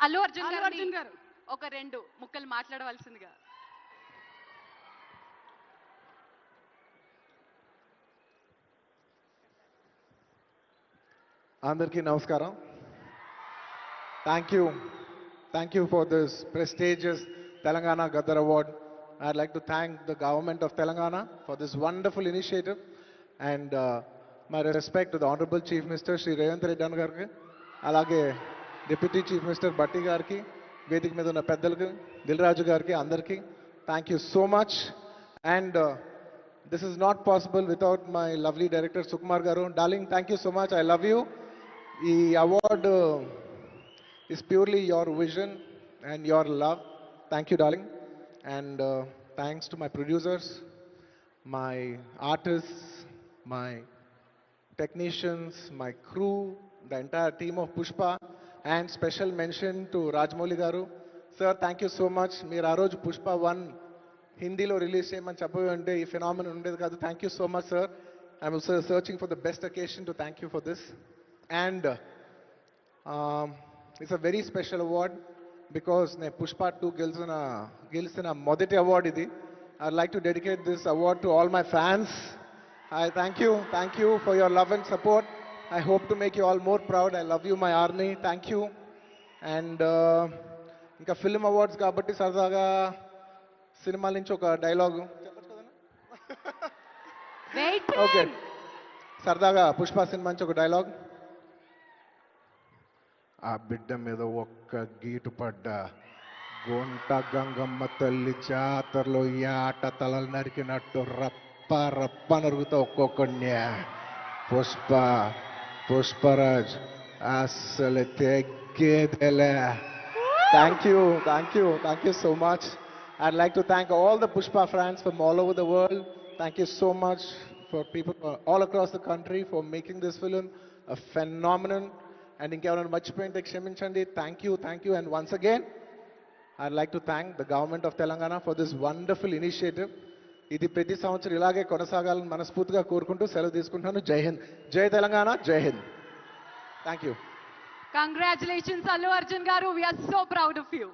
అల్లు అర్జున్ గారు ఒక 2 ముక్కలు మాట్లాడవలసిందిగా. అందరికీ నమస్కారం. Thank you for this prestigious Telangana Gaddar Award. I'd like to thank the government of Telangana for this wonderful initiative, and my respect to the Honorable Chief Minister Shri Revanth Reddy గారికి, అలాగే Deputy Chief Minister Batti గారికి, వేదిక మీద ఉన్న పెద్దలకు, దిల్ రాజు గారికి, అందరికీ thank you so much. And this is not possible without my lovely director Sukumar garu. Darling, thank you so much. I love you. The award is purely your vision and your love. Thank you, darling. And thanks to my producers, my artists, my technicians, my crew, the entire team of Pushpa, and special mention to Rajamouli garu. Sir, thank you so much. Meer aa roju Pushpa 1 హిందీలో release చేయమని చెప్పబోయి అంటే ఈ phenomenon ఉండేది కాదు. Thank you so much sir. I'm also searching for the best occasion to thank you for this. And it's a very special award because నేను పుష్ప 2 గెలిచిన మొదటి award ఇది. I like to dedicate this award to all my fans. I thank you for your love and support. I hope to make you all more proud. I love you my army. Thank you. And ఇంకా film awards కాబట్టి సరదాగా cinema నుంచి ఒక dialogue okay, సరదాగా Pushpa cinema నుంచి ఒక dialogue. ఆ బిడ్డ మీద ఒక్క గీటు పడ్డా గుంట గంగమ్మ తల్లి జాతరలో ఈ ఆట తలలు నరికినట్టు రప్ప రప్ప నరుగుతా ఒక్కొక్కడిని. పుష్పరాజ్ అసలు తెగ్గేదేలే. Thank you so much. I'd like to thank all the Pushpa fans from all over the world. Thank you so much for people all across the country for making this film a phenomenon. And inkevarana marchipoyinte kshaminchandi. Thank you. And once again, I'd like to thank the government of Telangana for this wonderful initiative. ఇది ప్రతి సంవత్సరం ఇలాగే కొనసాగాలని మనస్ఫూర్తిగా కోరుకుంటూ సెలవు తీసుకుంటున్నాను. జై హింద్, జై తెలంగాణ, జై Hind. Thank you. Congratulations Allu Arjun garu, we are so proud of you.